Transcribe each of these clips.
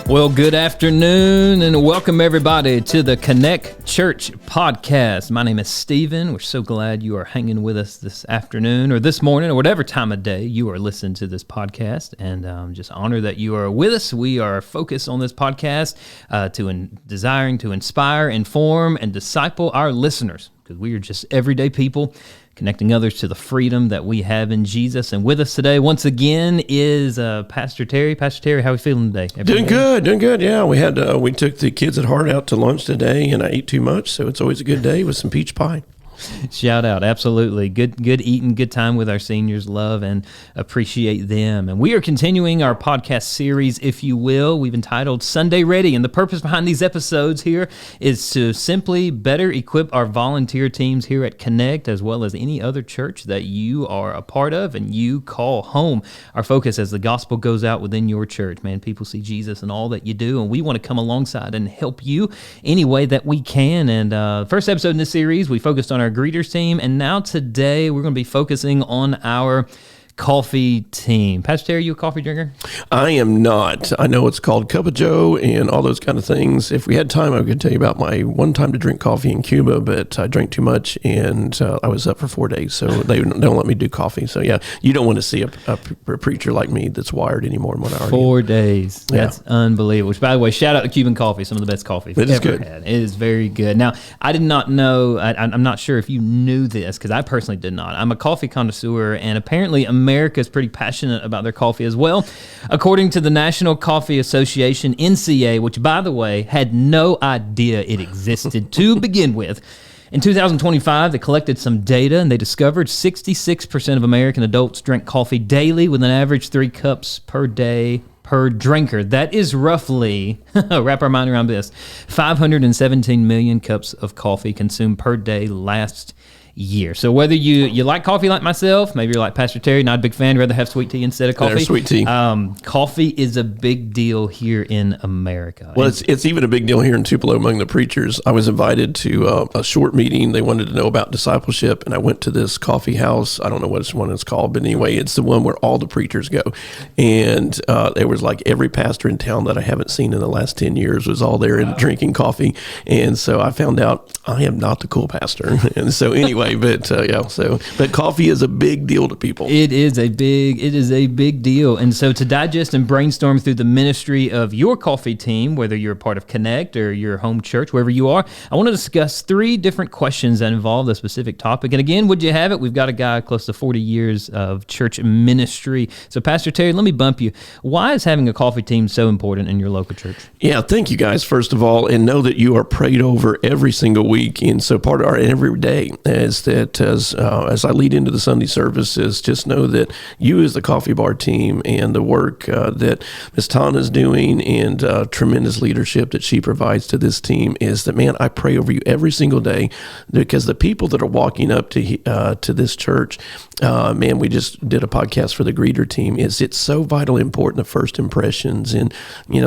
Well, good afternoon and welcome everybody to the Connect Church podcast. My name is Stephen. We're so glad you are hanging with us this afternoon or this morning or whatever time of day you are listening to this podcast, and just honored that you are with us. We are focused on this podcast desiring to inspire, inform, and disciple our listeners, because we are just everyday people connecting others to the freedom that we have in Jesus. And with us today, once again, is Pastor Terry. Pastor Terry, how are we feeling today? Doing good. Yeah, we took the kids at Heart out to lunch today, and I ate too much, so it's always a good day with some peach pie. Shout out, absolutely. Good eating, good time with our seniors. Love and appreciate them. And we are continuing our podcast series, if you will. We've entitled Sunday Ready, and the purpose behind these episodes here is to simply better equip our volunteer teams here at Connect, as well as any other church that you are a part of and you call home. Our focus as the gospel goes out within your church, man, people see Jesus in all that you do, and we want to come alongside and help you any way that we can. And first episode in this series, we focused on our greeters team, and now today we're going to be focusing on our coffee team. Pastor Terry, you a coffee drinker? I am not. I know it's called Cup of Joe and all those kind of things. If we had time, I could tell you about my one time to drink coffee in Cuba, but I drank too much and I was up for 4 days, so they don't let me do coffee. So yeah, you don't want to see a preacher like me that's wired anymore than what I already 4 days. That's Yeah. unbelievable. Which, by the way, shout out to Cuban coffee, some of the best coffee It is ever good. had. It is very good. Now, I did not know, I'm not sure if you knew this, because I personally did not. I'm a coffee connoisseur, and apparently America is pretty passionate about their coffee as well. According to the National Coffee Association, NCA, which, by the way, had no idea it existed to begin with, in 2025, they collected some data, and they discovered 66% of American adults drink coffee daily, with an average 3 cups per day per drinker. That is roughly, wrap our mind around this, 517 million cups of coffee consumed per day last year. So whether you like coffee like myself, maybe you're like Pastor Terry, not a big fan, rather have sweet tea instead of coffee. Better sweet tea. Coffee is a big deal here in America. Well, it's even a big deal here in Tupelo among the preachers. I was invited to a short meeting. They wanted to know about discipleship, and I went to this coffee house. I don't know what one it's called, but anyway, it's the one where all the preachers go. And there was like every pastor in town that I haven't seen in the last 10 years was all there and drinking coffee. And so I found out I am not the cool pastor. And so anyway, but coffee is a big deal to people. It is a big deal. And so to digest and brainstorm through the ministry of your coffee team, whether you're a part of Connect or your home church, wherever you are, I want to discuss 3 different questions that involve the specific topic. And again, would you have it? We've got a guy close to 40 years of church ministry. So Pastor Terry, let me bump you. Why is having a coffee team so important in your local church? Yeah, thank you guys, first of all, and know that you are prayed over every single week. And so part of our every day is that as I lead into the Sunday services, just know that you as the coffee bar team and the work that Ms. Tana is doing and tremendous leadership that she provides to this team is that, man, I pray over you every single day, because the people that are walking up to this church, man, we just did a podcast for the greeter team, it's so vitally important, the first impressions. And,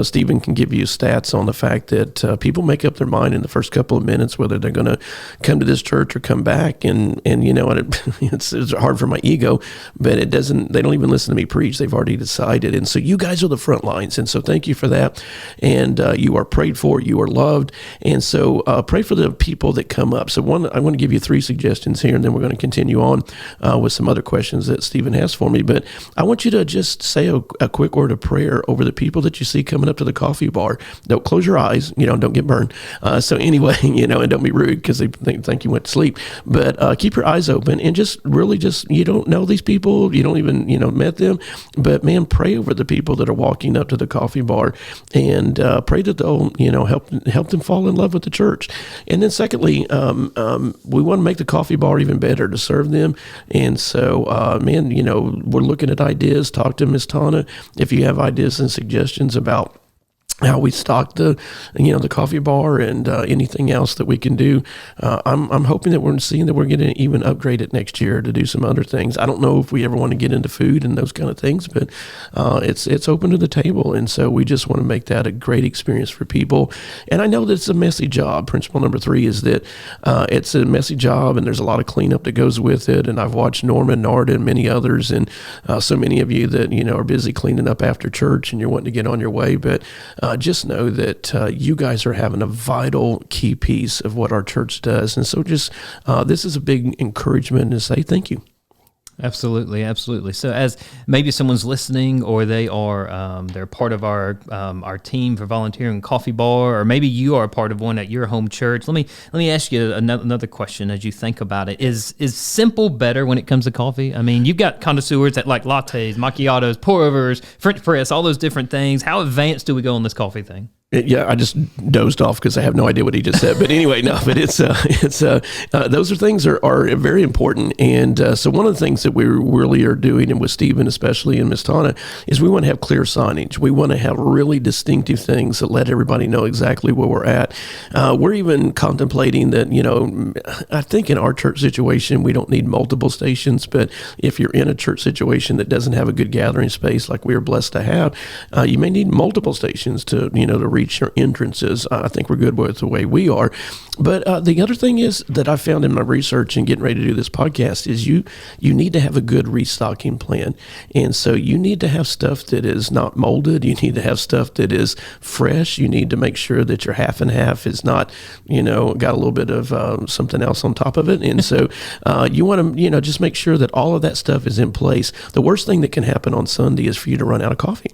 Stephen can give you stats on the fact that people make up their mind in the first couple of minutes whether they're going to come to this church or come back. And it's hard for my ego, but they don't even listen to me preach. They've already decided. And so you guys are the front lines. And so thank you for that. And you are prayed for, you are loved. And so pray for the people that come up. So I want to give you 3 suggestions here, and then we're going to continue on with some other questions that Stephen has for me. But I want you to just say a quick word of prayer over the people that you see coming up to the coffee bar. Don't close your eyes, don't get burned. So anyway, and don't be rude because they think you went to sleep. But keep your eyes open and just you don't know these people, you don't even met them, but man, pray over the people that are walking up to the coffee bar, and pray that they'll help them fall in love with the church. And then secondly, we want to make the coffee bar even better to serve them. And so we're looking at ideas. Talk to Ms. Tana if you have ideas and suggestions about how we stock the coffee bar and anything else that we can do. I'm hoping that we're seeing that we're going to even upgrade it next year to do some other things. I don't know if we ever want to get into food and those kind of things, but it's open to the table. And so we just want to make that a great experience for people. And I know that it's a messy job. Principle number 3 is that it's a messy job, and there's a lot of cleanup that goes with it. And I've watched Norman, Narda, and many others, and so many of you that are busy cleaning up after church and you're wanting to get on your way. But just know that you guys are having a vital key piece of what our church does. And so just this is a big encouragement to say thank you. Absolutely, absolutely. So, as maybe someone's listening, or they are they're part of our team for volunteering coffee bar, or maybe you are a part of one at your home church. Let me ask you another question as you think about it. Is simple better when it comes to coffee? I mean, you've got connoisseurs that like lattes, macchiatos, pour overs, French press, all those different things. How advanced do we go on this coffee thing? Yeah, I just dozed off because I have no idea what he just said. But anyway, no, but it's those things are very important. And so one of the things that we really are doing, and with Stephen especially and Miss Tana, is we want to have clear signage. We want to have really distinctive things that let everybody know exactly where we're at. We're even contemplating that, I think in our church situation, we don't need multiple stations, but if you're in a church situation that doesn't have a good gathering space like we are blessed to have, you may need multiple stations to reach your entrances. I think we're good with the way we are. But the other thing is that I found in my research and getting ready to do this podcast is you need to have a good restocking plan. And so you need to have stuff that is not molded. You need to have stuff that is fresh. You need to make sure that your half and half is not, got a little bit of something else on top of it. And so you want to, just make sure that all of that stuff is in place. The worst thing that can happen on Sunday is for you to run out of coffee.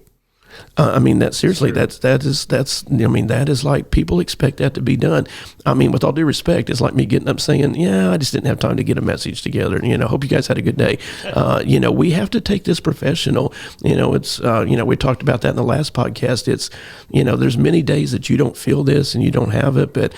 That is like people expect that to be done. With all due respect, it's like me getting up saying, I just didn't have time to get a message together. Hope you guys had a good day. We have to take this professional. It's, we talked about that in the last podcast. It's, there's many days that you don't feel this and you don't have it. But,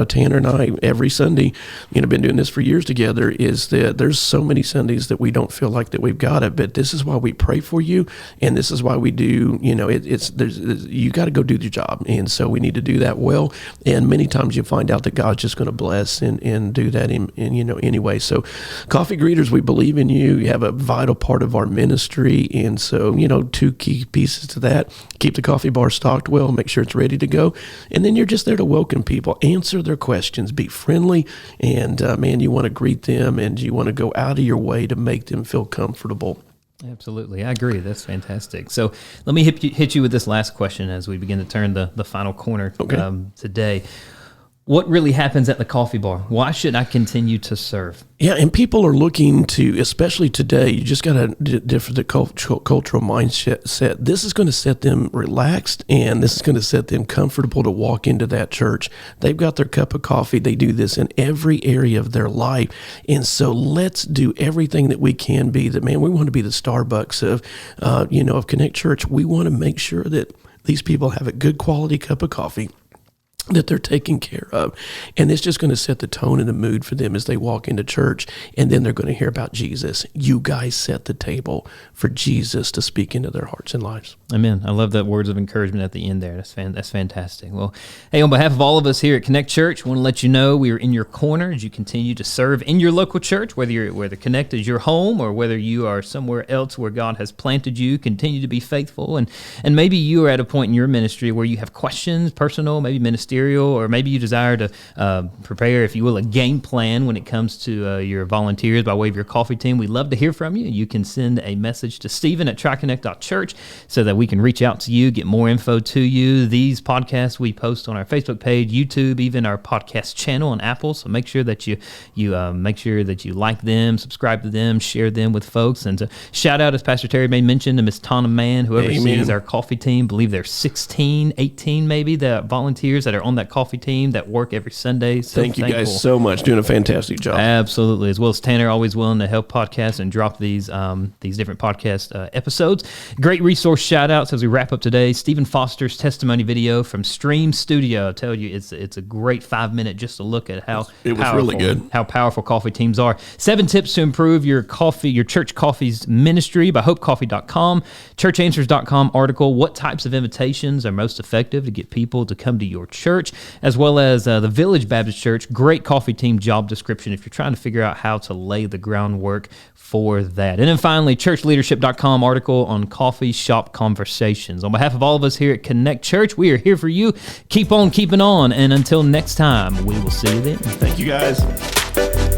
Tanner and I, every Sunday, been doing this for years together, is that there's so many Sundays that we don't feel like that we've got it. But this is why we pray for you. And this is why we do, you got to go do your job. And so we need to do that well. And many times you find out that God's just going to bless and do that anyway. So coffee greeters, we believe in you. You have a vital part of our ministry. And so, two key pieces to that: keep the coffee bar stocked well, make sure it's ready to go. And then you're just there to welcome people, answer their questions, be friendly. And you want to greet them and you want to go out of your way to make them feel comfortable. Absolutely. I agree. That's fantastic. So let me hit you with this last question as we begin to turn the final corner today. What really happens at the coffee bar? Why should I continue to serve? Yeah, and people are looking to, especially today, you just got to differ the cultural mindset. This is going to set them relaxed, and this is going to set them comfortable to walk into that church. They've got their cup of coffee. They do this in every area of their life. And so let's do everything that we can be. That, man, we want to be the Starbucks of Connect Church. We want to make sure that these people have a good quality cup of coffee that they're taken care of. And it's just going to set the tone and the mood for them as they walk into church. And then they're going to hear about Jesus. You guys set the table for Jesus to speak into their hearts and lives. Amen. I love that words of encouragement at the end there. That's fantastic. Well, hey, on behalf of all of us here at Connect Church, I want to let you know we are in your corner as you continue to serve in your local church, whether Connect is your home or whether you are somewhere else where God has planted you. Continue to be faithful. And maybe you are at a point in your ministry where you have questions, personal, maybe ministerial, or maybe you desire to prepare, if you will, a game plan when it comes to your volunteers by way of your coffee team. We'd love to hear from you. You can send a message to Stephen at triconnect.church so that we can reach out to you, get more info to you. These podcasts we post on our Facebook page, YouTube, even our podcast channel on Apple. So make sure that you make sure that you like them, subscribe to them, share them with folks. And to shout out, as Pastor Terry may mention, to Miss Tana Mann, who oversees our coffee team. I believe there's 16, 18 maybe, the volunteers that are on that coffee team that work every Sunday. So thank you guys so much, doing a fantastic job. Absolutely, as well as Tanner, always willing to help podcasts and drop these different podcast episodes. Great resource shout outs as we wrap up today. Stephen Foster's testimony video from Stream Studio. I tell you, it's a great 5-minute just to look at how powerful coffee teams are. 7 tips to improve your church coffee's ministry by hopecoffee.com, churchanswers.com article. What types of invitations are most effective to get people to come to your church, as well as the Village Baptist Church. Great coffee team job description if you're trying to figure out how to lay the groundwork for that. And then finally, churchleadership.com article on coffee shop conversations. On behalf of all of us here at Connect Church, we are here for you. Keep on keeping on. And until next time, we will see you then. Thank you, guys.